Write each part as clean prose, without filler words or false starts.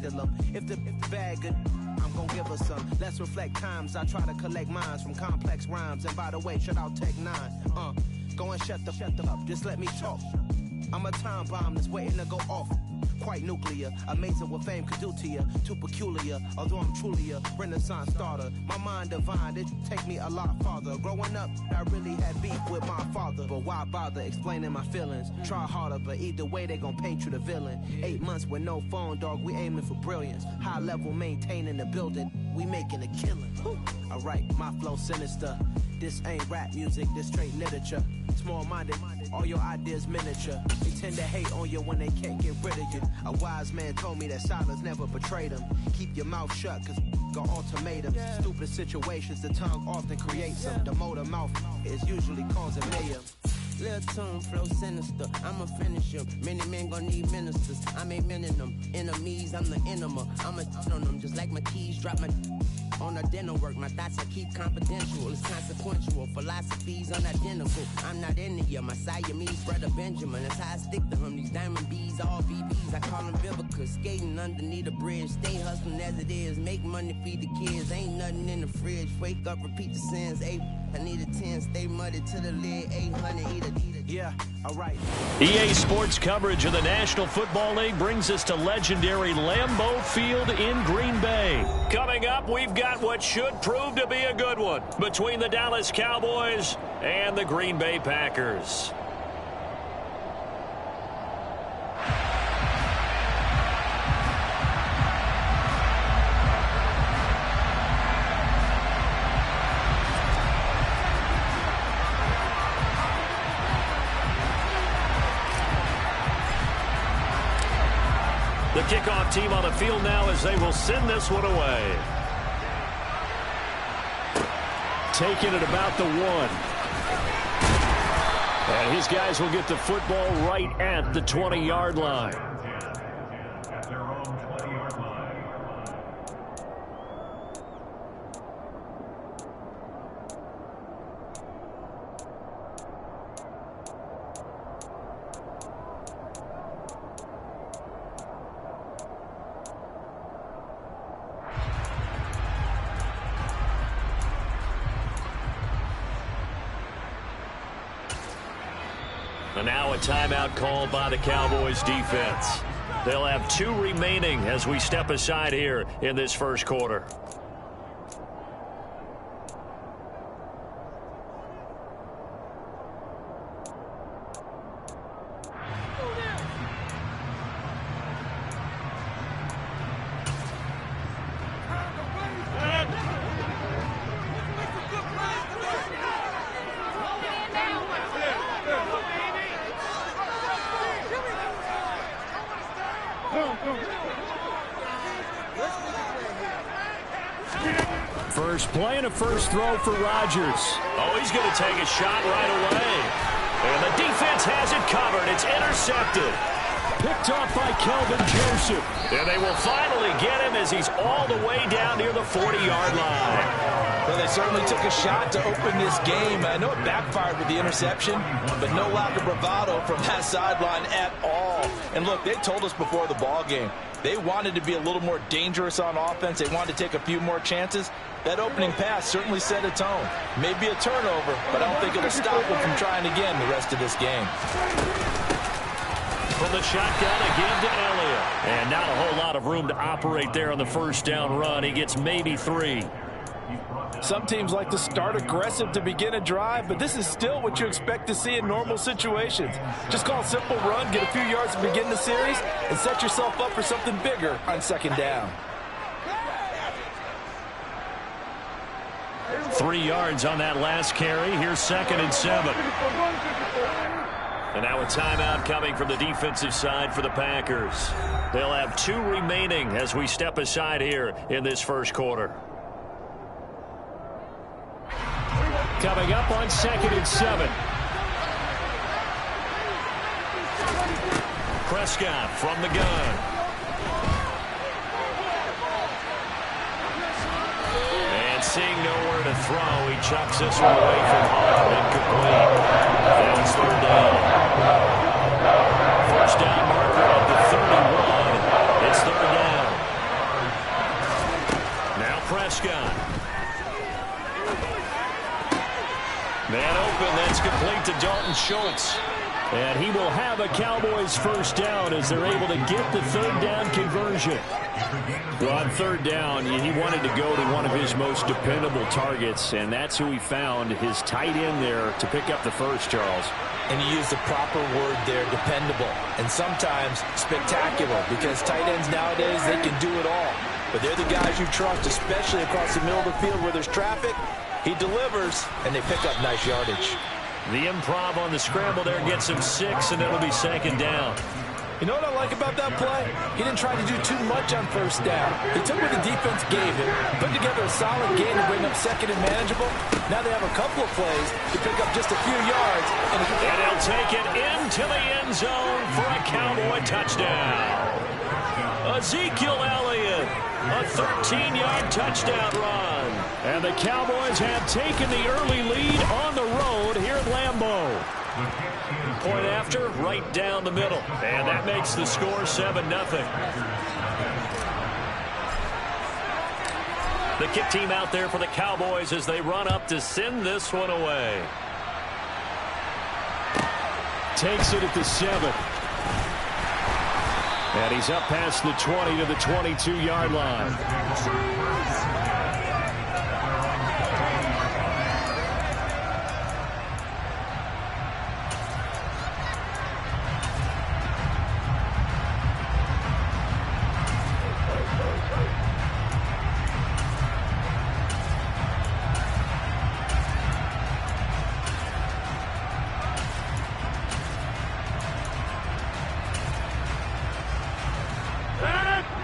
handle them. If the bag good, I'm gon' give her some. Let's reflect times. I try to collect minds from complex rhymes. And by the way, shout out Tech 9. Go and shut the up. Just let me talk. I'm a time bomb that's waiting to go off. Quite nuclear, amazing what fame could do to you. Too peculiar, although I'm truly a renaissance starter. My mind divine, it take me a lot farther. Growing up, I really had beef with my father. But why bother explaining my feelings? Try harder, but either way they gon' paint you the villain. 8 months with no phone, dog, we aiming for brilliance. High level maintaining the building, we making a killing. Alright, my flow sinister. This ain't rap music, this straight literature. Small-minded, all your ideas miniature. They tend to hate on you when they can't get rid of you. A wise man told me that silence never betrayed him. Keep your mouth shut, cause got ultimatums. Stupid situations, the tongue often creates them. The motor mouth is usually causing mayhem. Lil' tune, flow sinister, I'ma finish him. Many men gon' need ministers, I ain't mending them. Enemies, I'm the enema, I'ma on them. Just like my keys, drop my on the dinner work. My thoughts I keep confidential, it's consequential. Philosophies unidentical, I'm not into you. My Siamese brother Benjamin, that's how I stick to him. These diamond bees, all BBs, I call them Vivica. Skating underneath a bridge, stay hustling as it is. Make money, feed the kids, ain't nothing in the fridge. Wake up, repeat the sins, I need a 10, stay muddy to the lid, 800, eat it. Yeah, alright. EA Sports coverage of the National Football League brings us to legendary Lambeau Field in Green Bay. Coming up, we've got what should prove to be a good one between the Dallas Cowboys and the Green Bay Packers. The kickoff team on the field now as they will send this one away. Taking it about the 1. And his guys will get the football right at the 20-yard line. And now a timeout called by the Cowboys defense. They'll have 2 remaining as we step aside here in this first quarter. First play and a first throw for Rodgers. Oh, he's going to take a shot right away. And the defense has it covered. It's intercepted. Picked off by Kelvin Joseph. And they will finally get him as he's all the way down near the 40-yard line. Well, they certainly took a shot to open this game. I know it backfired with the interception, but no lack of bravado from that sideline at all. And look, they told us before the ball game, they wanted to be a little more dangerous on offense. They wanted to take a few more chances. That opening pass certainly set a tone. Maybe a turnover, but I don't think it'll stop them from trying again the rest of this game. From the shotgun again to Elliott. And not a whole lot of room to operate there on the first down run. He gets maybe 3. Some teams like to start aggressive to begin a drive, but this is still what you expect to see in normal situations. Just call a simple run, get a few yards to begin the series, and set yourself up for something bigger on second down. 3 yards on that last carry. Here's 2nd and 7. And now a timeout coming from the defensive side for the Packers. They'll have 2 remaining as we step aside here in this first quarter. Coming up on 2nd and 7. Prescott from the gun. And seeing nowhere to throw, he chucks this one away from home. Incomplete. That was 3rd down. First down marker at the 31. It's 3rd down. Man open, that's complete to Dalton Schultz. And he will have a Cowboys first down as they're able to get the third down conversion. Well, on third down, he wanted to go to one of his most dependable targets, and that's who he found, his tight end there, to pick up the first, Charles. And you use the proper word there, dependable, and sometimes spectacular, because tight ends nowadays, they can do it all. But they're the guys you trust, especially across the middle of the field where there's traffic. He delivers, and they pick up nice yardage. The improv on the scramble there gets him 6, and it'll be second down. You know what I like about that play? He didn't try to do too much on first down. He took what the defense gave him, put together a solid game to bring up second and manageable. Now they have a couple of plays to pick up just a few yards. And he'll take it into the end zone for a Cowboy touchdown. Ezekiel Elliott, a 13-yard touchdown run. And the Cowboys have taken the early lead on the road here at Lambeau. Point after, right down the middle. And that makes the score 7-0. The kick team out there for the Cowboys as they run up to send this one away. Takes it at the 7. And he's up past the 20 to the 22-yard line.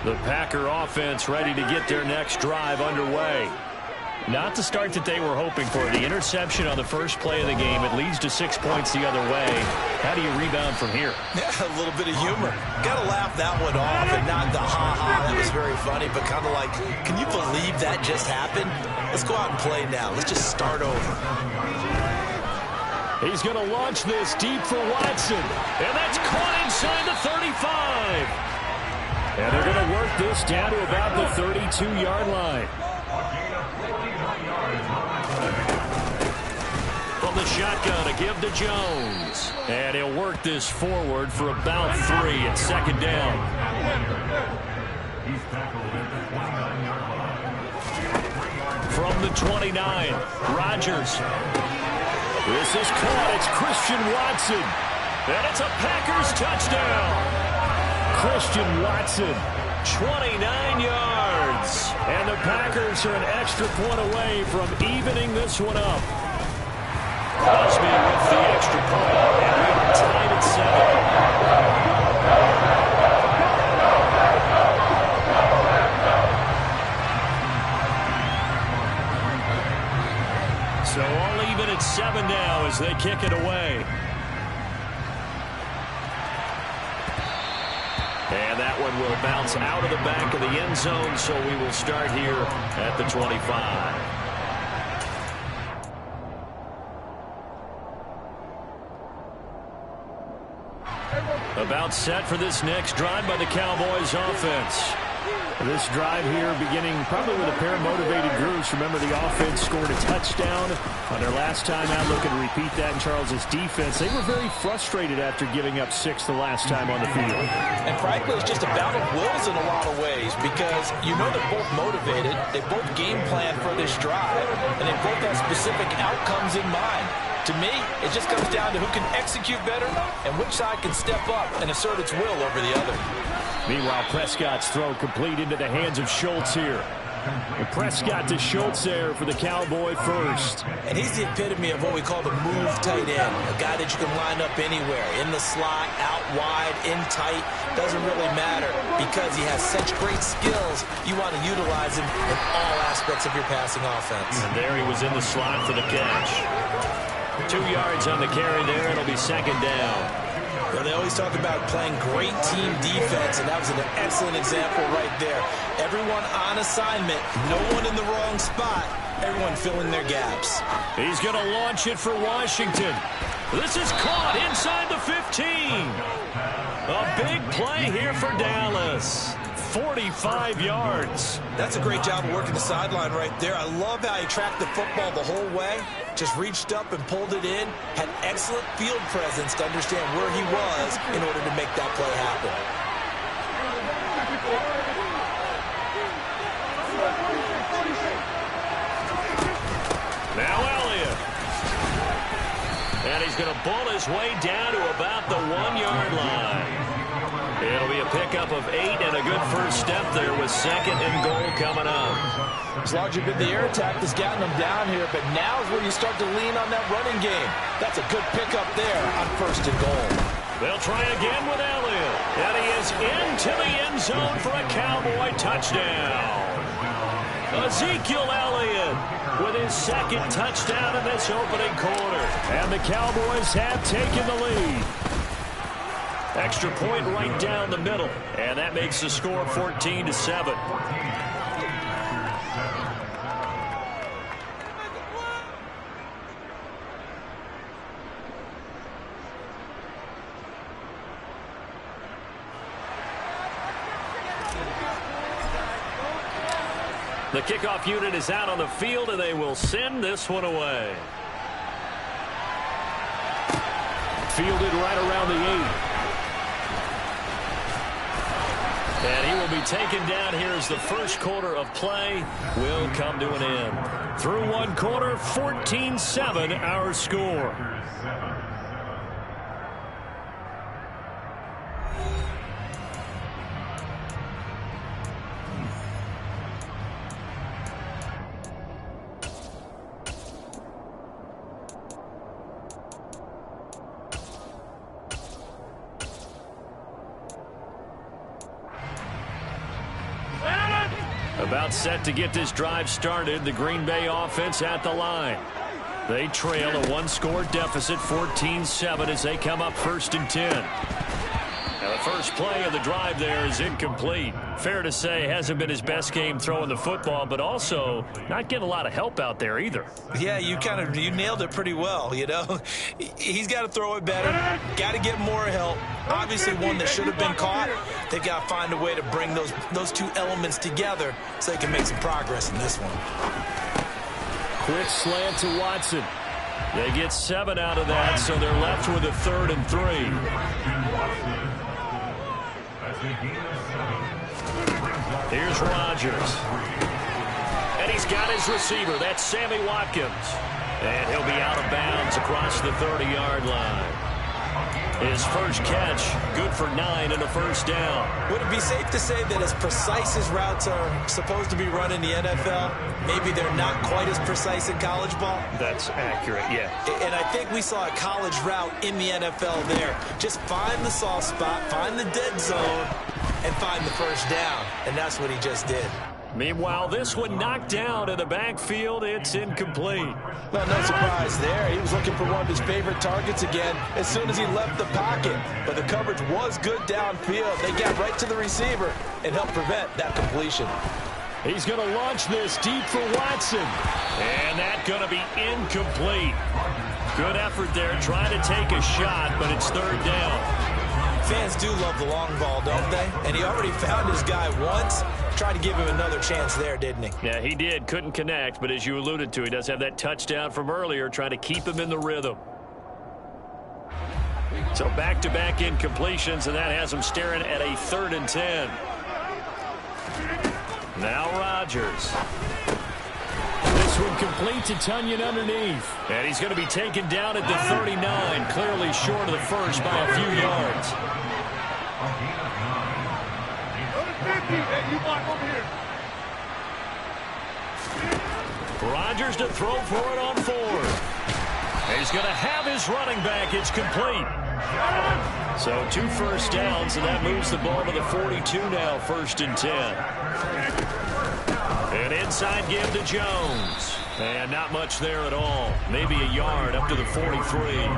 The Packer offense ready to get their next drive underway. Not the start that they were hoping for. The interception on the first play of the game. It leads to 6 points the other way. How do you rebound from here? Yeah, a little bit of humor. Got to laugh that one off, and not the ha-ha. That was very funny, but kind of like, can you believe that just happened? Let's go out and play now. Let's just start over. He's going to launch this deep for Watson. And that's caught inside the 35. And they're going to work this down to about the 32-yard line. From the shotgun, a give to Jones. And he'll work this forward for about 3 at second down. From the 29, Rodgers. This is caught. It's Christian Watson. And it's a Packers touchdown. Christian Watson, 29 yards. And the Packers are an extra point away from evening this one up. Crosby with the extra point. And we are tied at 7. So all even at 7 now as they kick it away. And that one will bounce out of the back of the end zone, so we will start here at the 25. About set for this next drive by the Cowboys offense. This drive here beginning probably with a pair of motivated groups. Remember, the offense scored a touchdown on their last time out. Looking to repeat that in Charles's defense. They were very frustrated after giving up 6 the last time on the field. And frankly, it's just a battle of wills in a lot of ways, because you know they're both motivated. They both game plan for this drive, and they both have specific outcomes in mind. To me, it just comes down to who can execute better and which side can step up and assert its will over the other. Meanwhile, Prescott's throw complete into the hands of Schultz here. And Prescott to Schultz there for the Cowboy first. And he's the epitome of what we call the move tight end. A guy that you can line up anywhere. In the slot, out wide, in tight. Doesn't really matter because he has such great skills. You want to utilize him in all aspects of your passing offense. And there he was in the slot for the catch. 2 yards on the carry there. It'll be second down. Well, they always talk about playing great team defense, and that was an excellent example right there. Everyone on assignment, no one in the wrong spot, everyone filling their gaps. He's going to launch it for Washington. This is caught inside the 15. A big play here for Dallas. 45 yards. That's a great job of working the sideline right there. I love how he tracked the football the whole way. just reached up and pulled it in, had excellent field presence to understand where he was in order to make that play happen. Now Elliott. And he's going to bull his way down to about the 1-yard line. It'll be a pickup of 8 and a good first step there with 2nd and goal coming up. It's largely been the air attack that's gotten them down here, but now is where you start to lean on that running game. That's a good pickup there on 1st and goal. They'll try again with Elliott. And he is into the end zone for a Cowboy touchdown. Ezekiel Elliott with his 2nd touchdown in this opening quarter. And the Cowboys have taken the lead. Extra point right down the middle. And that makes the score 14-7. The kickoff unit is out on the field, and they will send this one away. Fielded right around the 8. And he will be taken down here as the first quarter of play will come to an end. Through one quarter, 14-7 our score. About set to get this drive started, the Green Bay offense at the line. They trail a 1-score deficit, 14-7, as they come up 1st and 10. Now the first play of the drive there is incomplete. Fair to say, hasn't been his best game throwing the football, but also not getting a lot of help out there either. Yeah, you nailed it pretty well, you know. He's got to throw it better, got to get more help. Obviously one that should have been caught. They've got to find a way to bring those two elements together so they can make some progress in this one. Quick slant to Watson. They get 7 out of that, so they're left with a 3rd and 3. Here's Rodgers. And he's got his receiver. That's Sammy Watkins. And he'll be out of bounds across the 30-yard line. His first catch, good for 9 and a first down. Would it be safe to say that as precise as routes are supposed to be run in the NFL, maybe they're not quite as precise in college ball? That's accurate, yeah. And I think we saw a college route in the NFL there. Just find the soft spot, find the dead zone, and find the first down. And that's what he just did. Meanwhile, this one knocked down in the backfield. It's incomplete. Well, no surprise there. He was looking for one of his favorite targets again as soon as he left the pocket. But the coverage was good downfield. They got right to the receiver and helped prevent that completion. He's going to launch this deep for Watson. And that's going to be incomplete. Good effort there trying to take a shot, but it's 3rd down. Fans do love the long ball, don't they? And he already found his guy once. Tried to give him another chance there, didn't he? Yeah, he did. Couldn't connect, but as you alluded to, he does have that touchdown from earlier, trying to keep him in the rhythm. So back-to-back incompletions, and that has him staring at a 3rd and 10. Now Rodgers. This one complete to Tunyon underneath. And he's going to be taken down at the 39, clearly short of the first by a few yards. Rodgers to throw for it on 4. He's going to have his running back. It's complete. So 2 first downs, and that moves the ball to the 42 now, 1st and 10. An inside give to Jones. And not much there at all. Maybe a yard up to the 43.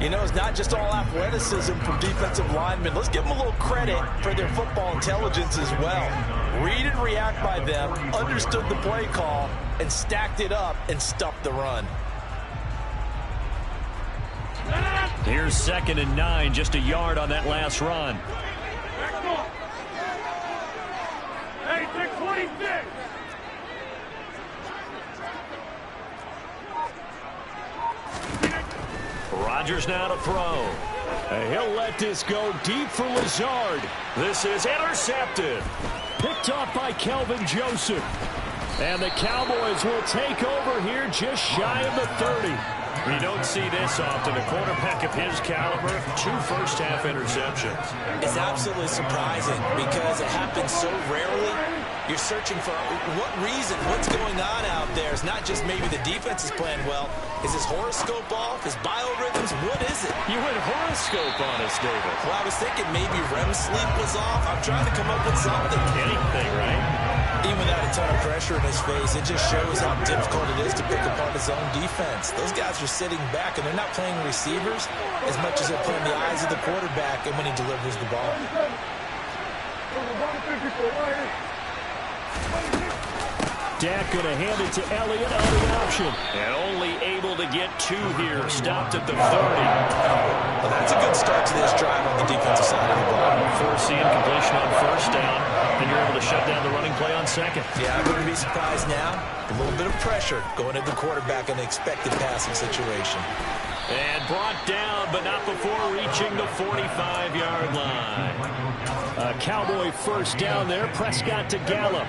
You know, it's not just all athleticism from defensive linemen. Let's give them a little credit for their football intelligence as well. Read and react by them, understood the play call, and stacked it up and stuffed the run. Here's 2nd and 9, just a yard on that last run. Rodgers now to throw. And he'll let this go deep for Lazard. This is intercepted. Picked off by Kelvin Joseph. And the Cowboys will take over here just shy of the 30. You don't see this often. A quarterback of his caliber, 2 first-half interceptions. It's absolutely surprising because it happens so rarely. You're searching for what reason, what's going on out there. It's not just maybe the defense is playing well. Is his horoscope off? His biorhythms? What is it? You went horoscope on us, David. Well, I was thinking maybe REM sleep was off. I'm trying to come up with something. Anything, right? Even without a ton of pressure in his face, it just shows how difficult it is to pick apart his own defense. Those guys are sitting back, and they're not playing receivers as much as they're playing the eyes of the quarterback and when he delivers the ball. Dak going to hand it to Elliott on the option. And only able to get 2 here. Stopped at the 30. Well, that's a good start to this drive on the defensive side of the ball. Forcing completion on first down. And you're able to shut down the running play on second. Yeah, I wouldn't be surprised now. A little bit of pressure going at the quarterback in an expected passing situation. And brought down, but not before reaching the 45-yard line. A Cowboy first down there. Prescott to Gallup.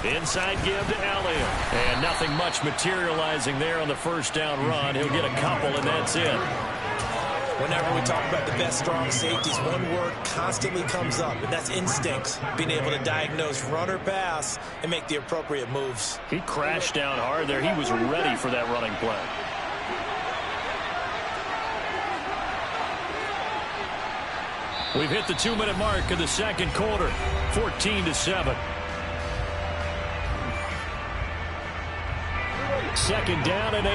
Inside give to Elliott. And nothing much materializing there on the first down run. He'll get a couple, and that's it. Whenever we talk about the best strong safeties, one word constantly comes up, and that's instincts. Being able to diagnose run or pass and make the appropriate moves. He crashed down hard there. He was ready for that running play. We've hit the 2-minute mark of the second quarter. 14-7. Second down and 8.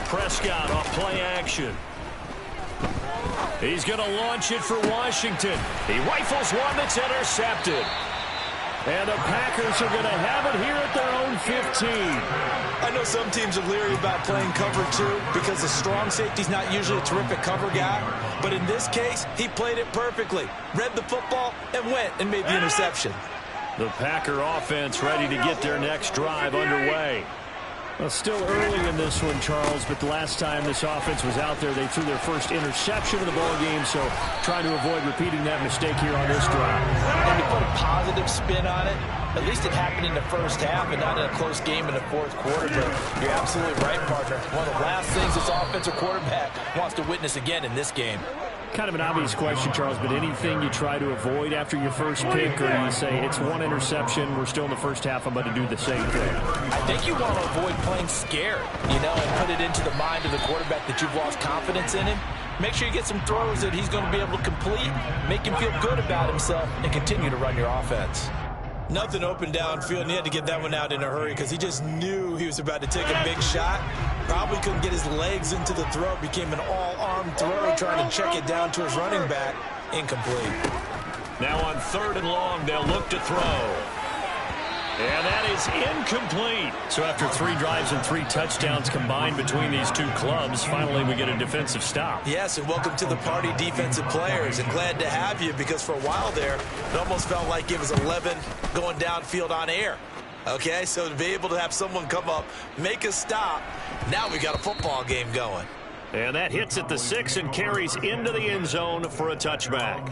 Prescott off play action. He's going to launch it for Washington. He rifles one that's intercepted. And the Packers are going to have it here at their own 15. I know some teams are leery about playing cover 2 because the strong safety's not usually a terrific cover guy. But in this case, he played it perfectly. Read the football and went and made the interception. The Packer offense ready to get their next drive underway. Well, still early in this one, Charles, but the last time this offense was out there, they threw their first interception of the ball game, so trying to avoid repeating that mistake here on this drive. And to put a positive spin on it, at least it happened in the first half and not in a close game in the fourth quarter. But you're absolutely right, partner. One of the last things this offensive quarterback wants to witness again in this game. Kind of an obvious question, Charles, but anything you try to avoid after your first pick, or you say it's one interception, we're still in the first half, I'm going to do the same thing? I think you want to avoid playing scared, and put it into the mind of the quarterback that you've lost confidence in him. Make sure you get some throws that he's going to be able to complete, make him feel good about himself, and continue to run your offense. Nothing open downfield, and he had to get that one out in a hurry because he just knew he was about to take a big shot. Probably couldn't get his legs into the throw. Became an all-arm throw, trying to check it down to his running back. Incomplete. Now on 3rd and long, they'll look to throw. And that is incomplete. So after 3 drives and 3 touchdowns combined between these two clubs, finally we get a defensive stop. Yes, and welcome to the party, defensive players. And glad to have you because for a while there, it almost felt like it was 11 going downfield on air. Okay, so to be able to have someone come up, make a stop, now we got a football game going. And that hits at the 6 and carries into the end zone for a touchback.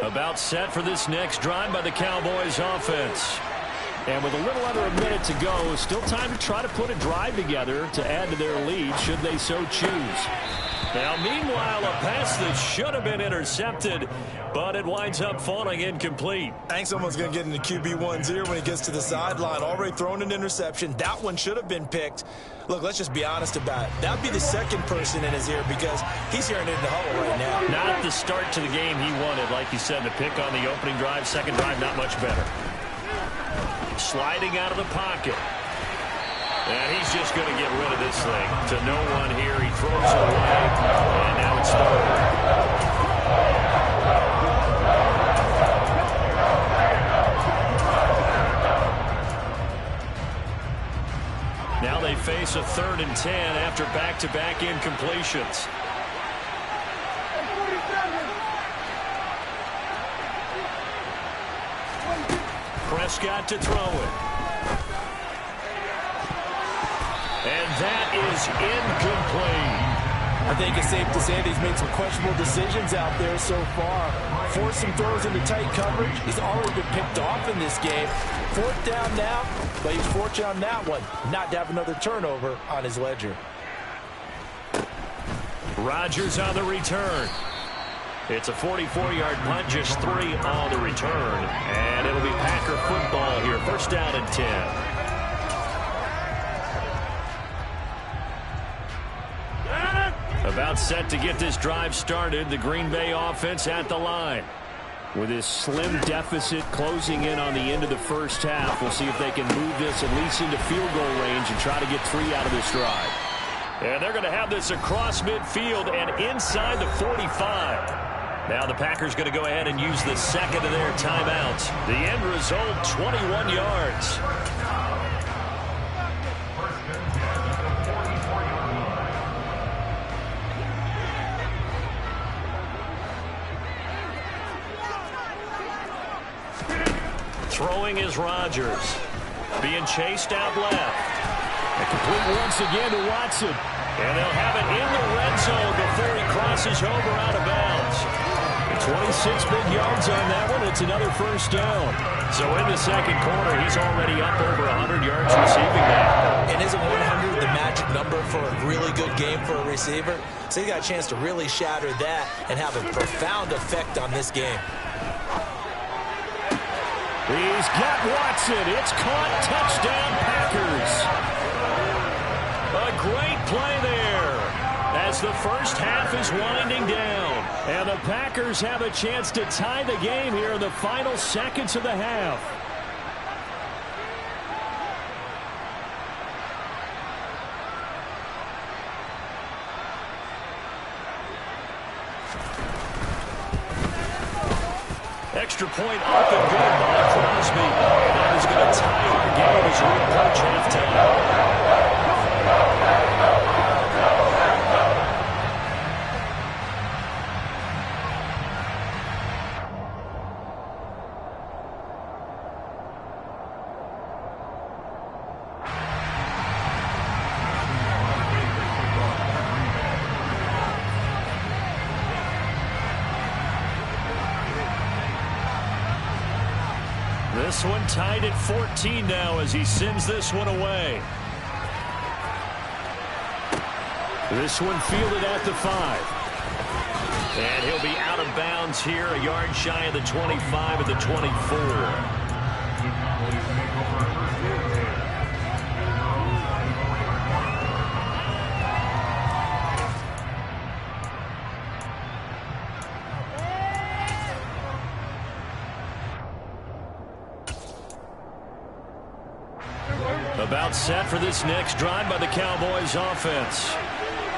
About set for this next drive by the Cowboys offense. And with a little under a minute to go, still time to try to put a drive together to add to their lead should they so choose. Now, meanwhile, a pass that should have been intercepted, but it winds up falling incomplete. I think someone's going to get into QB1's ear when he gets to the sideline. Already thrown an interception. That one should have been picked. Look, let's just be honest about it. That would be the second person in his ear because he's hearing it in the huddle right now. Not the start to the game he wanted. Like you said, the pick on the opening drive, second drive, not much better. Sliding out of the pocket. And he's just going to get rid of this thing. To no one here. He throws it away. And now it's third. Now they face a 3rd and 10 after back-to-back incompletions. Prescott to throw it. And that is incomplete. I think it's safe to say that he's made some questionable decisions out there so far. Forced some throws into tight coverage. He's already been picked off in this game. 4th down now, but he's fortunate on that one not to have another turnover on his ledger. Rodgers on the return. It's a 44-yard punt, just 3 on the return. And it'll be Packer football here. 1st down and 10. About set to get this drive started. The Green Bay offense at the line. With this slim deficit closing in on the end of the first half, we'll see if they can move this at least into field goal range and try to get 3 out of this drive. And they're going to have this across midfield and inside the 45. Now the Packers going to go ahead and use the second of their timeouts. The end result, 21 yards. Throwing is Rodgers. Being chased out left. And complete once again to Watson. And they'll have it in the red zone before he crosses over out of bounds. 26 big yards on that one. It's another 1st down. So in the second quarter, he's already up over 100 yards receiving now. And isn't 100 the magic number for a really good game for a receiver? So he got a chance to really shatter that and have a profound effect on this game. He's got Watson. It's caught. Touchdown, Packers. A great play there as the first half is winding down. And the Packers have a chance to tie the game here in the final seconds of the half. Extra point up and good by Crosby. That is going to tie our game as we approach halftime. This one tied at 14 now as he sends this one away. This one fielded at the 5. And he'll be out of bounds here, a yard shy of the 25 at the 24. About set for this next drive by the Cowboys offense.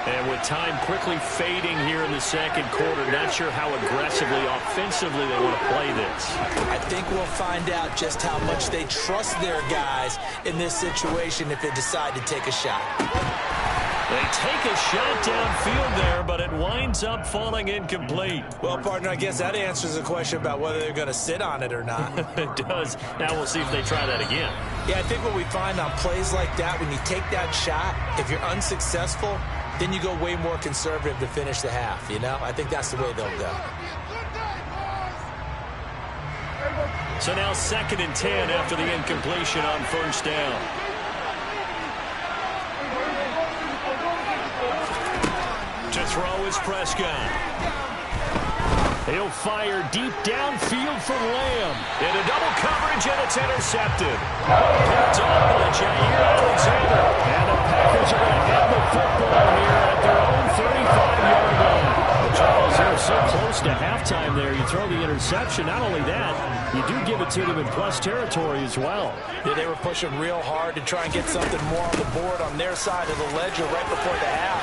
And with time quickly fading here in the second quarter, not sure how aggressively, offensively they want to play this. I think we'll find out just how much they trust their guys in this situation if they decide to take a shot. They take a shot downfield there, but it winds up falling incomplete. Well, partner, I guess that answers the question about whether they're going to sit on it or not. It does. Now we'll see if they try that again. Yeah, I think what we find on plays like that, when you take that shot, if you're unsuccessful, then you go way more conservative to finish the half, you know? I think that's the way they'll go. So now 2nd and 10 after the incompletion on 1st down. To throw is Prescott. He'll fire deep downfield for Lamb. Into double coverage, and it's intercepted. Picked up by Jair Alexander. And the Packers are going to have the football here at their own 35-yard line. Charles, they're so close to halftime there. You throw the interception. Not only that, you do give it to them in plus territory as well. Yeah, they were pushing real hard to try and get something more on the board on their side of the ledger right before the half.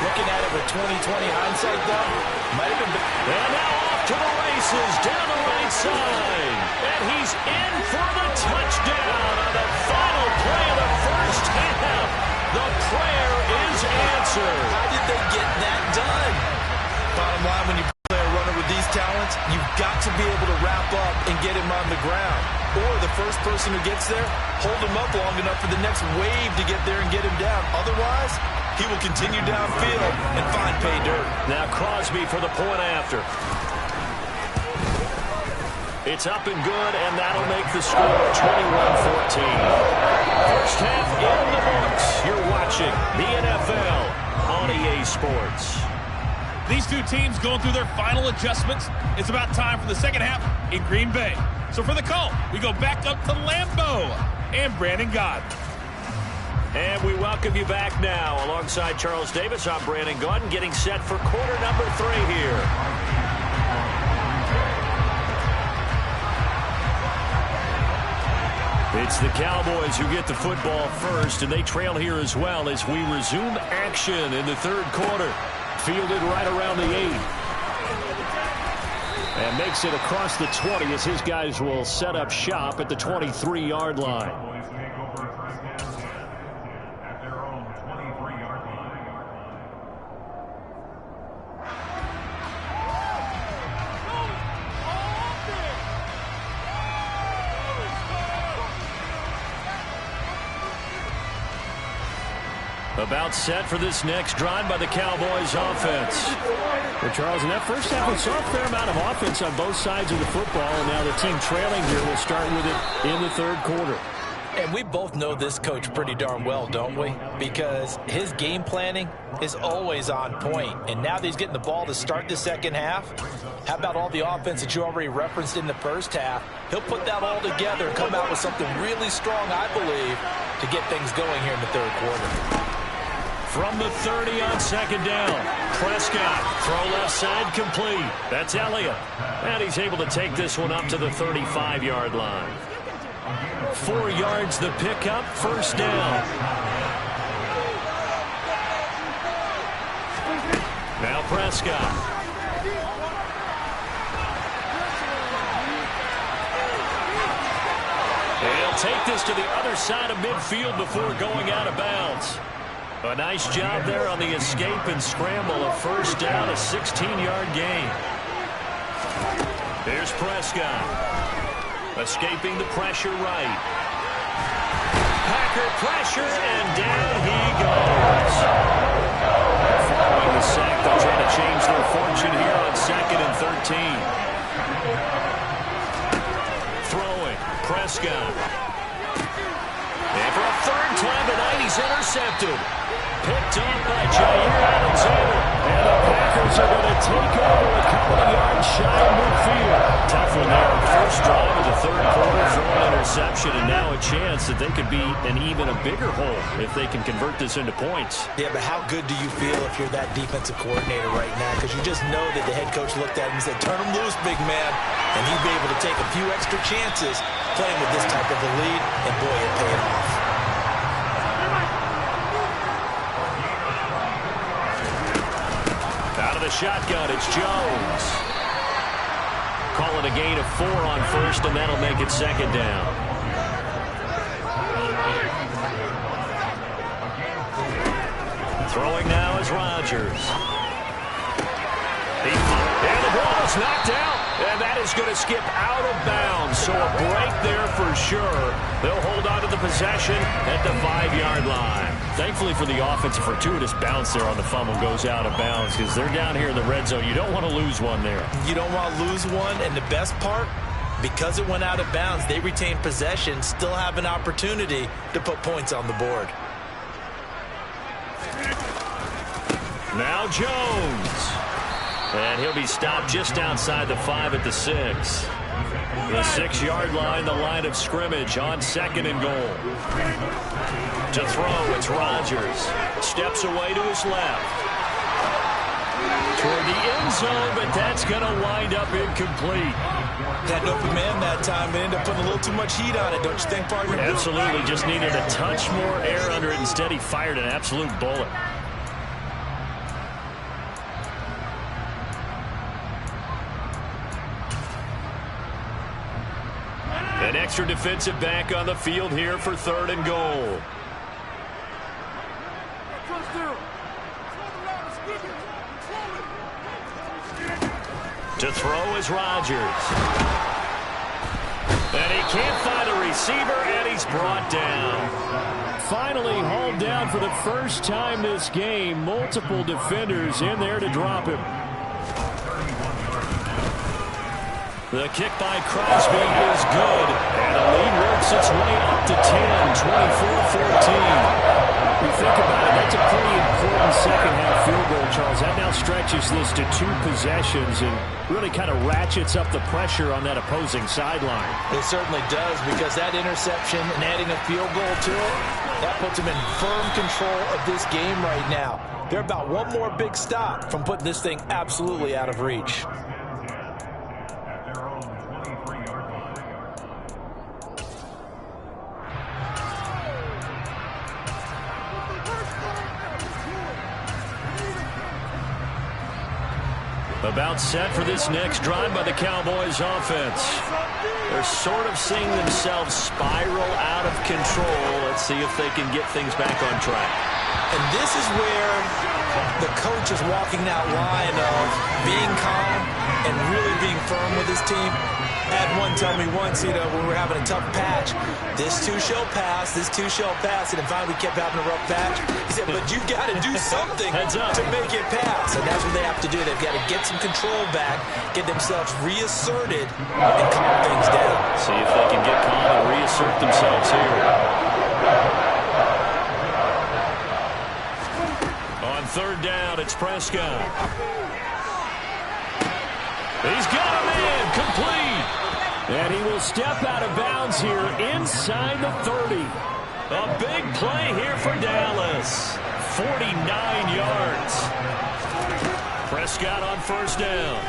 Looking at it with 20/20 hindsight, though, might have been. And now off to the races down the right side. And he's in for the touchdown on the final play of the first half. The prayer is answered. How did they get that done? Bottom line, when you play a runner with these talents, you've got to be able to wrap up and get him on the ground. Or the first person who gets there, hold him up long enough for the next wave to get there and get him down. Otherwise, he will continue downfield and find pay dirt. Now Crosby for the point after. It's up and good, and that'll make the score 21-14. First half in the books. You're watching the NFL on EA Sports. These two teams going through their final adjustments. It's about time for the second half in Green Bay. So for the call, we go back up to Lambeau and Brandon Gaudin. And we welcome you back now. Alongside Charles Davis, I'm Brandon Gaudin, getting set for quarter number 3 here. It's the Cowboys who get the football first, and they trail here as well as we resume action in the third quarter. Fielded right around the 8. And makes it across the 20 as his guys will set up shop at the 23-yard line. About set for this next drive by the Cowboys offense. Well, Charles, in that first half, we saw a fair amount of offense on both sides of the football, and now the team trailing here will start with it in the third quarter. And we both know this coach pretty darn well, don't we? Because his game planning is always on point. And now that he's getting the ball to start the second half, how about all the offense that you already referenced in the first half? He'll put that all together and come out with something really strong, I believe, to get things going here in the third quarter. From the 30 on second down, Prescott, throw left side complete. That's Elliott. And he's able to take this one up to the 35-yard line. 4 yards the pickup, first down. Now Prescott. They'll take this to the other side of midfield before going out of bounds. A nice job there on the escape and scramble. A first down, a 16-yard gain. There's Prescott. Escaping the pressure right. Packer pressure, and down he goes. Following the sack, they'll try to change their fortune here on 2nd and 13. Throwing, Prescott. And for a third time tonight, he's intercepted. Picked up by Jair Alexander. And the Packers are going to take over a couple of yards shy of midfield. Tough one there. First drive of the third quarter, throwing interception, and now a chance that they could be an even a bigger hole if they can convert this into points. Yeah, but how good do you feel if you're that defensive coordinator right now? Because you just know that the head coach looked at him and said, turn him loose, big man. And he'd be able to take a few extra chances playing with this type of a lead, and boy, it paid off. The shotgun, it's Jones. Call it a gain of 4 on first, and that'll make it second down. Throwing now is Rodgers. And the ball is knocked out, and that is going to skip out of bounds. So a break there for sure. They'll hold on to the possession at the 5-yard line. Thankfully for the offense, a fortuitous bounce there on the fumble goes out of bounds because they're down here in the red zone. You don't want to lose one there. You don't want to lose one, and the best part, because it went out of bounds, they retain possession, still have an opportunity to put points on the board. Now Jones. And he'll be stopped just outside the 5 at the 6. The 6-yard line, the line of scrimmage on 2nd and goal. To throw, it's Rodgers. Steps away to his left. Toward the end zone, but that's going to wind up incomplete. Had an open man that time, but ended up putting a little too much heat on it, don't you think, partner? Absolutely, just needed a touch more air under it. Instead, he fired an absolute bullet. An extra defensive back on the field here for 3rd and goal. To throw is Rodgers. And he can't find a receiver, and he's brought down. Finally hauled down for the first time this game. Multiple defenders in there to drop him. The kick by Crosby is good. And the lead works its way up to 10, 24-14. You think about it, that's a pretty important second-half field goal, Charles. That now stretches this to 2 possessions and really kind of ratchets up the pressure on that opposing sideline. It certainly does, because that interception and adding a field goal to it, that puts them in firm control of this game right now. They're about one more big stop from putting this thing absolutely out of reach. About set for this next drive by the Cowboys offense. They're sort of seeing themselves spiral out of control. Let's see if they can get things back on track. And this is where the coach is walking that line of being calm and really being firm with his team. Had one tell me once, when we were having a tough patch, this too shall pass, this too shall pass, and finally we kept having a rough patch. He said, but you've got to do something to make it pass, and that's what they have to do. They've got to get some control back, get themselves reasserted, and calm things down. See if they can get calm and reassert themselves here. On 3rd down, it's Prescott. He's got him in, complete. And he will step out of bounds here inside the 30. A big play here for Dallas. 49 yards. Prescott on 1st down.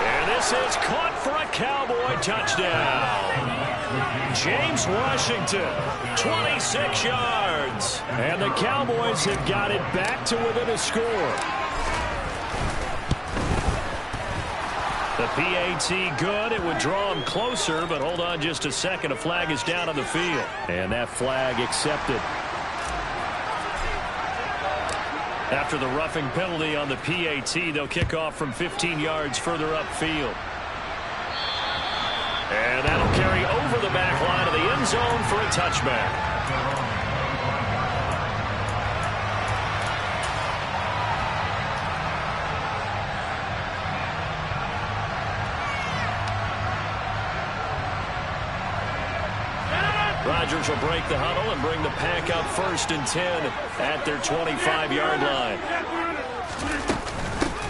And this is caught for a Cowboy touchdown. James Washington, 26 yards. And the Cowboys have got it back to within a score. The PAT good. It would draw him closer, but hold on just a second. A flag is down on the field. And that flag accepted. After the roughing penalty on the PAT, they'll kick off from 15 yards further upfield. And that'll carry over the back line of the end zone for a touchback. Rodgers will break the huddle and bring the pack up 1st and 10 at their 25-yard line.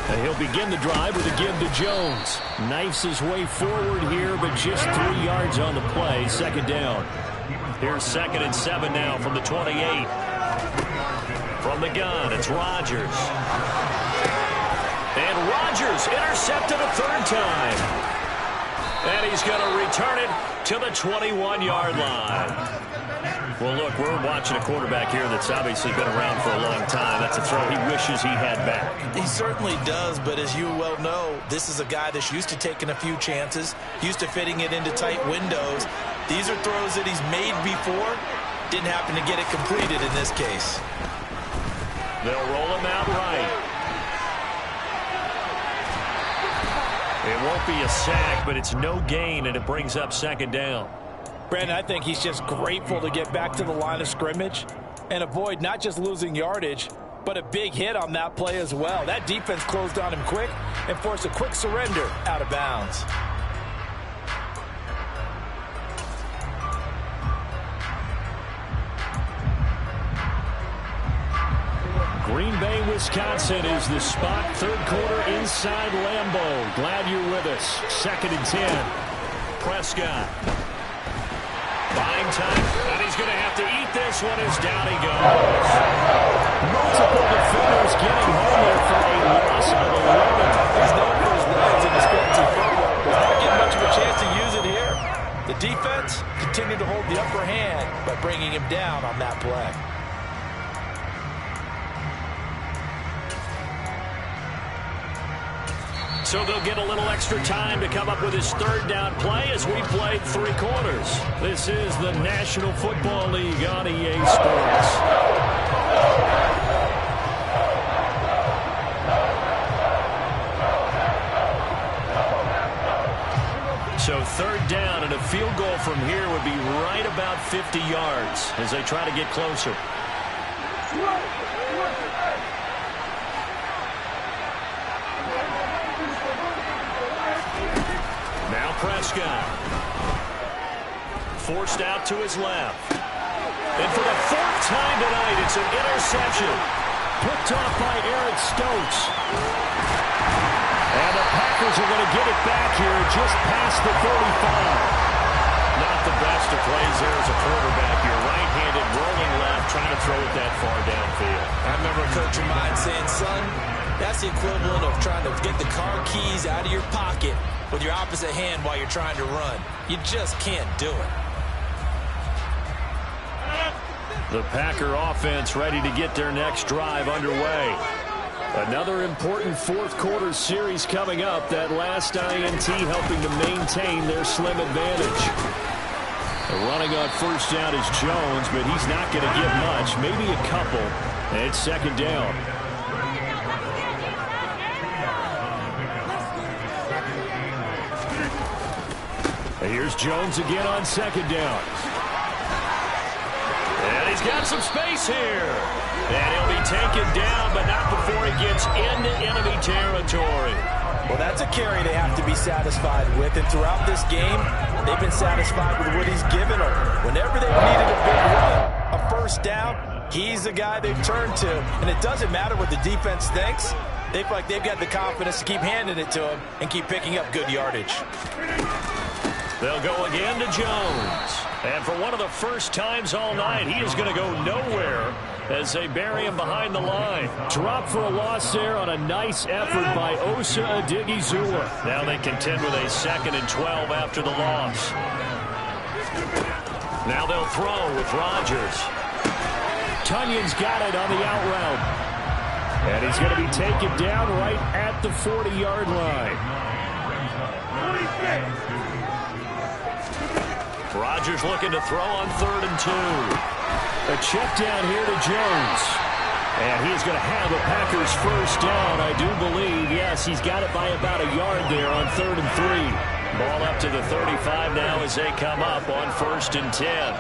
And he'll begin the drive with a give to Jones. Knifes his way forward here, but just 3 yards on the play. 2nd down. Here's 2nd and 7 now from the 28. From the gun, it's Rodgers. And Rodgers intercepted a 3rd time. And he's going to return it to the 21-yard line. Well, look, we're watching a quarterback here that's obviously been around for a long time. That's a throw he wishes he had back. He certainly does, but as you well know, this is a guy that's used to taking a few chances, used to fitting it into tight windows. These are throws that he's made before. Didn't happen to get it completed in this case. They'll roll him out right. It won't be a sack, but it's no gain, and it brings up 2nd down. Brandon, I think he's just grateful to get back to the line of scrimmage and avoid not just losing yardage, but a big hit on that play as well. That defense closed on him quick and forced a quick surrender out of bounds. Green Bay, Wisconsin is the spot. 3rd quarter inside Lambeau. Glad you're with us. 2nd and 10. Prescott. Buying time, and he's going to have to eat this one as down he goes. Multiple defenders getting home there for a loss of 11. He's known for his legs and his fancy footwork, but not getting much of a chance to use it here. The defense continued to hold the upper hand by bringing him down on that play. So they'll get a little extra time to come up with his third down play as we played 3 quarters. This is the National Football League on EA Sports. So third down and a field goal from here would be right about 50 yards as they try to get closer. Now Prescott. Forced out to his left. And for the 4th time tonight, it's an interception. Picked off by Eric Stokes. And the Packers are going to get it back here just past the 35. Not the best of plays there as a quarterback. You're right-handed, rolling left, trying to throw it that far downfield. I remember a coach of mine saying, son, that's the equivalent of trying to get the car keys out of your pocket with your opposite hand while you're trying to run. You just can't do it. The Packer offense ready to get their next drive underway. Another important 4th quarter series coming up. That last INT helping to maintain their slim advantage. Running on first down is Jones, but he's not going to get much. Maybe a couple. And it's 2nd down. Here's Jones again on 2nd down. And he's got some space here. And he'll be taken down, but not before he gets into enemy territory. Well, that's a carry they have to be satisfied with. And throughout this game, they've been satisfied with what he's given them. Whenever they've needed a big run, a first down, he's the guy they've turned to. And it doesn't matter what the defense thinks. They feel like they've got the confidence to keep handing it to him and keep picking up good yardage. They'll go again to Jones. And for one of the first times all night, he is going to go nowhere as they bury him behind the line. Drop for a loss there on a nice effort by Osa Odighizuwa. Now they contend with a 2nd and 12 after the loss. Now they'll throw with Rodgers. Tunyon's got it on the out route. And he's going to be taken down right at the 40-yard line. Rodgers looking to throw on 3rd and 2. A check down here to Jones. And he's going to have a Packers first down, I do believe. Yes, he's got it by about a yard there on 3rd and 3. Ball up to the 35 now as they come up on 1st and 10.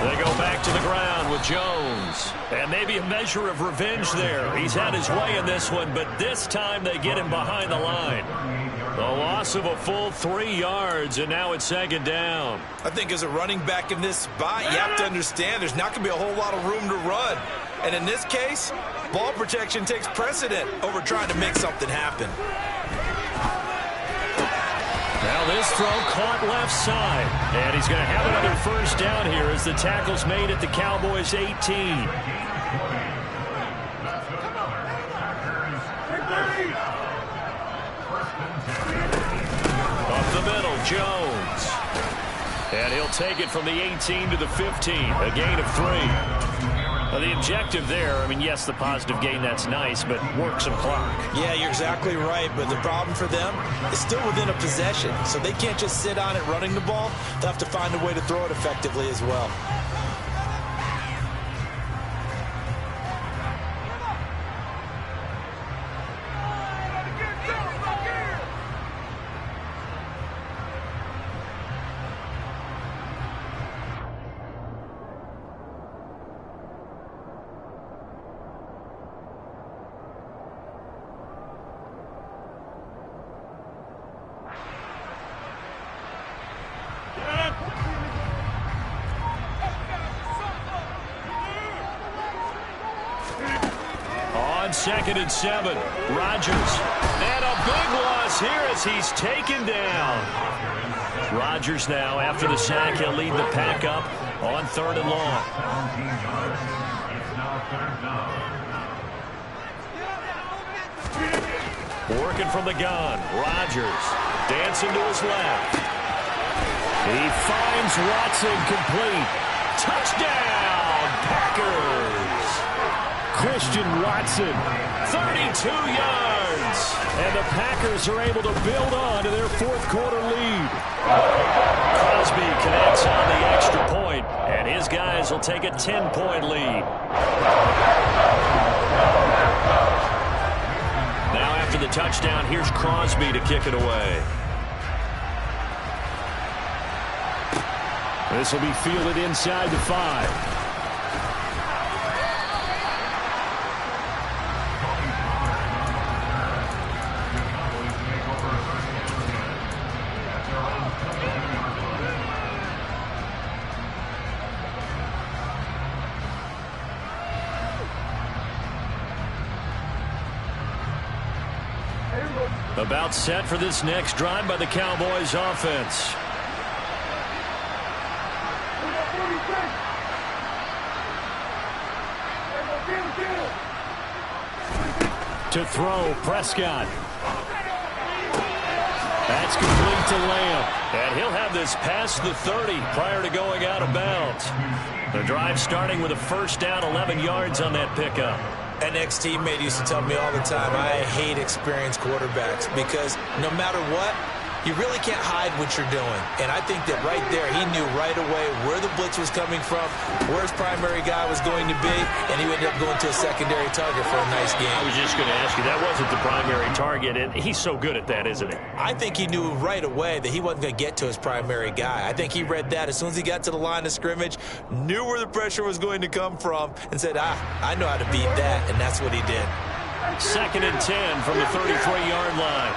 They go back to the ground with Jones. And maybe a measure of revenge there. He's had his way in this one, but this time they get him behind the line. The loss of a full 3 yards, and now it's 2nd down. I think as a running back in this spot, you have to understand there's not going to be a whole lot of room to run. And in this case, ball protection takes precedent over trying to make something happen. Now this throw caught left side. And he's going to have another first down here as the tackle's made at the Cowboys' 18. Jones. And he'll take it from the 18 to the 15. A gain of 3. Now the objective there, I mean, yes, the positive gain, that's nice, but work some clock. Yeah, you're exactly right, but the problem for them is still within a possession. So they can't just sit on it running the ball. They'll have to find a way to throw it effectively as well. On 2nd and 7, Rodgers. And a big loss here as he's taken down. Rodgers now, after the sack, he'll lead the pack up on 3rd and long. Working from the gun. Rodgers dancing to his left. He finds Watson complete. Touchdown, Packers. Christian Watson, 32 yards. And the Packers are able to build on to their 4th quarter lead. Crosby connects on the extra point, and his guys will take a 10-point lead. Now after the touchdown, here's Crosby to kick it away. This will be fielded inside the 5. About set for this next drive by the Cowboys offense. To throw, Prescott. That's complete to Lamb. And he'll have this past the 30 prior to going out of bounds. The drive starting with a first down, 11 yards on that pickup. An ex-teammate used to tell me all the time, I hate experienced quarterbacks because no matter what, you really can't hide what you're doing. And I think that right there, he knew right away where the blitz was coming from, where his primary guy was going to be, and he ended up going to a secondary target for a nice game. I was just going to ask you, that wasn't the primary target, and he's so good at that, isn't he? I think he knew right away that he wasn't going to get to his primary guy. I think he read that as soon as he got to the line of scrimmage, knew where the pressure was going to come from, and said, I know how to beat that, and that's what he did. 2nd and 10 from the 33-yard line.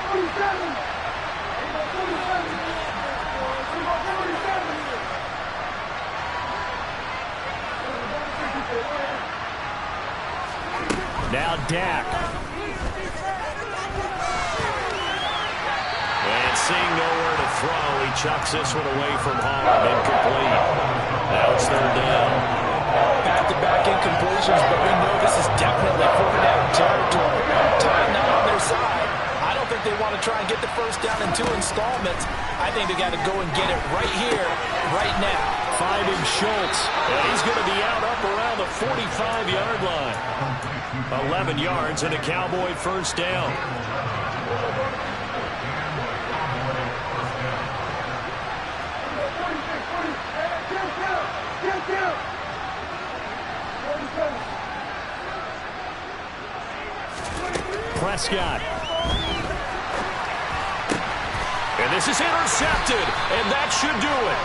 Now Dak. And seeing nowhere to throw, he chucks this one away from home. Incomplete. Now it's 3rd down. Back-to-back incompletions, but we know this is definitely 4th down territory. Time now on their side. I don't think they want to try and get the first down in 2 installments. I think they got to go and get it right here, right now. Finding Schultz. And he's going to be out up around the 45-yard line. 11 yards and a Cowboy first down. Prescott. And this is intercepted, and that should do it.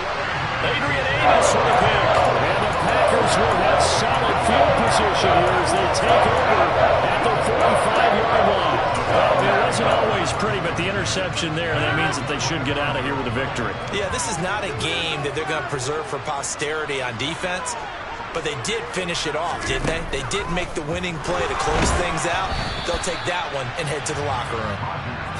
Adrian Amos with a pick. And the Packers will have solid field position here as they take over at the 45-yard line. It wasn't always pretty, but the interception there, that means that they should get out of here with a victory. Yeah, this is not a game that they're going to preserve for posterity on defense, but they did finish it off, didn't they? They did make the winning play to close things out. They'll take that one and head to the locker room.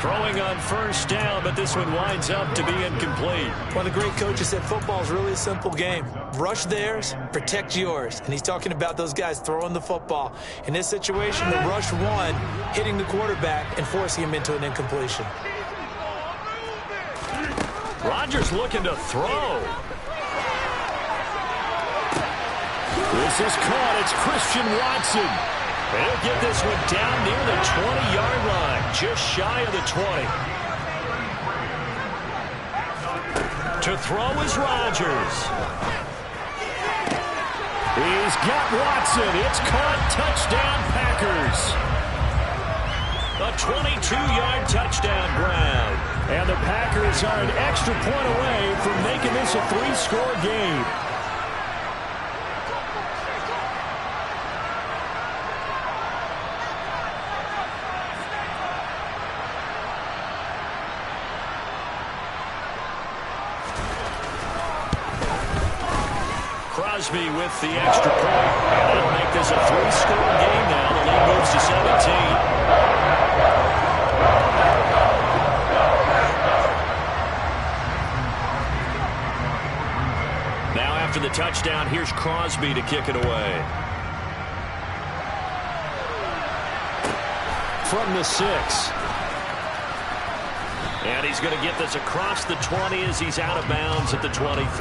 Throwing on first down, but this one winds up to be incomplete. One of the great coaches said football is really a simple game. Rush theirs, protect yours. And he's talking about those guys throwing the football. In this situation, the rush one, hitting the quarterback and forcing him into an incompletion. Rodgers looking to throw. This is caught. It's Christian Watson. He'll get this one down near the 20-yard line, just shy of the 20. To throw is Rodgers. He's got Watson. It's caught. Touchdown, Packers. A 22-yard touchdown ground. And the Packers are an extra point away from making this a 3-score game. Crosby with the extra point. And that'll make this a 3-score game now. The lead moves to 17. after the touchdown, here's Crosby to kick it away. From the 6. And he's going to get this across the 20 as he's out of bounds at the 23.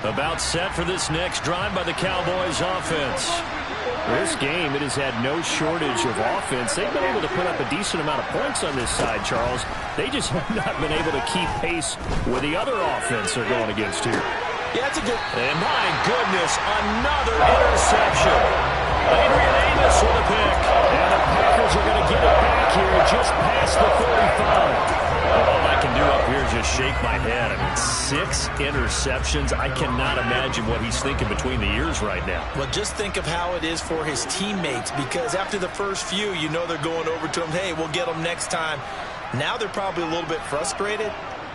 About set for this next drive by the Cowboys offense. This game, it has had no shortage of offense. They've been able to put up a decent amount of points on this side, Charles. They just have not been able to keep pace with the other offense they're going against here. Yeah, it's a good... And my goodness, another interception. Adrian Amos with a pick. And the Packers are going to get it back here just past the 35. All I can do up here is just shake my head. I mean, 6 interceptions. I cannot imagine what he's thinking between the ears right now. Well, just think of how it is for his teammates, because after the first few, you know they're going over to him, hey, we'll get them next time. Now they're probably a little bit frustrated.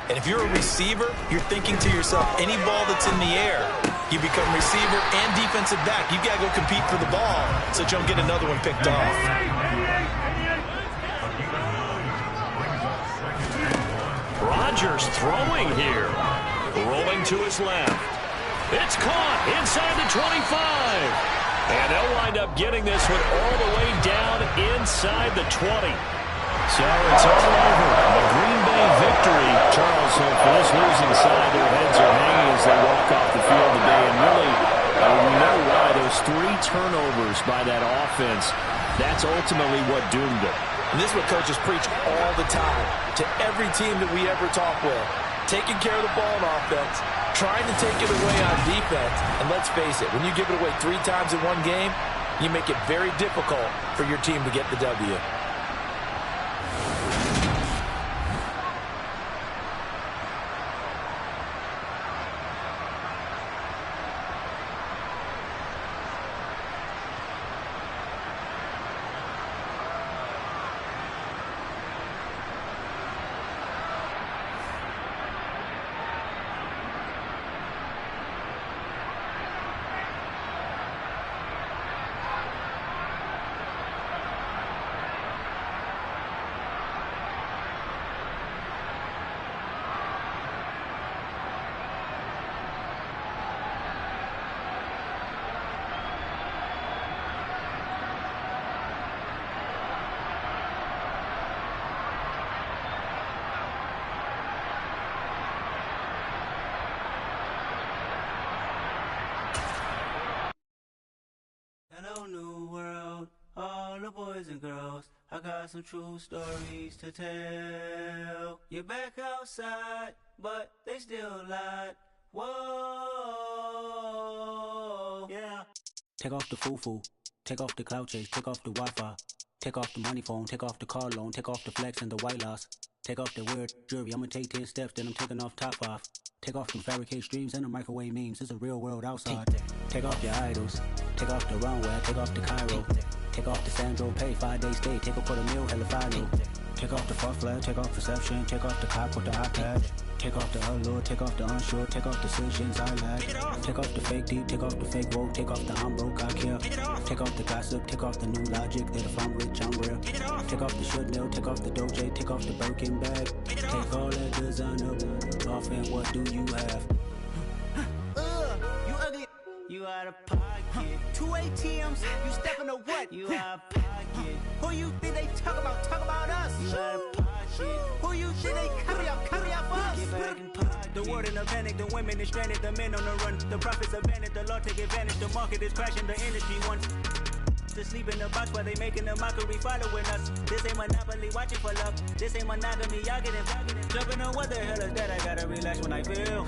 And if you're a receiver, you're thinking to yourself, any ball that's in the air, you become receiver and defensive back. You've got to go compete for the ball so that you don't get another one picked off. Rodgers throwing here. Rolling to his left. It's caught inside the 25. And they'll wind up getting this one all the way down inside the 20. So it's all over. The Green Bay victory. Charles, for this losing side, their heads are hanging as they walk off the field today. And really, we know why. Those 3 turnovers by that offense, that's ultimately what doomed them. And this is what coaches preach all the time to every team that we ever talk with. Taking care of the ball on offense, trying to take it away on defense. And let's face it, when you give it away 3 times in one game, you make it very difficult for your team to get the W. Hello, new world, all the boys and girls. I got some true stories to tell. You're back outside, but they still lied. Whoa, yeah. Take off the foo-foo, take off the cloud chase, take off the Wi-Fi. Take off the money phone, take off the car loan, take off the flex and the white loss. Take off the weird jewelry, I'ma take 10 steps, then I'm taking off top 5. Take off them fabricate streams and the microwave memes, it's a real world outside. Take off your idols, take off the runway, take off the Cairo. Take off the Sandro pay, 5-day stay, take off for the meal, hella final. Take off the fuck flag, take off perception, take off the cop with the iPad. Take off the allure, take off the unsure, take off decisions I lack. Take off the fake deep, take off the fake woke, take off the I'm broke, I care. Take off the gossip, take off the new logic, that if I'm rich, I'm real. Take off the should know, take off the Doja, take off the Birkin bag. Take all that designer off and what do you have? You ugly, you out of pocket. 2 ATMs, you stepping to what? You out of pocket. Who you think they talk about? Talk about us. You out of pocket. Who you think they carry up for us? Get back in pocket. The world in a panic, the women is stranded, the men on the run. The profits abandoned, the law take advantage. The market is crashing, the industry wants to sleep in the box while they making a mockery following us. This ain't Monopoly, watching for love. This ain't monogamy, y'all getting jumping on what the hell is that? I gotta relax when I feel.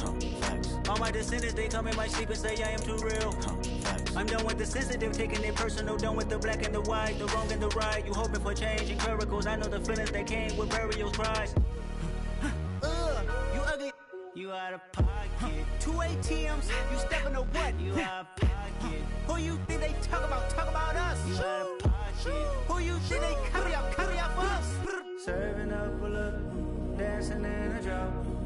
All my descendants, they come in my sleep and say I am too real. I'm done with the sensitive, taking it personal. Done with the black and the white, the wrong and the right. You hoping for change and miracles. I know the feelings that came with burial cries. You ugly, you out of pocket. 2 ATMs, you stepping to what? You out of pocket. Who you think they talk about? Talk about us. You out of pocket. Who you think they carry up for us? Serving up, pull up, dancing in a drop.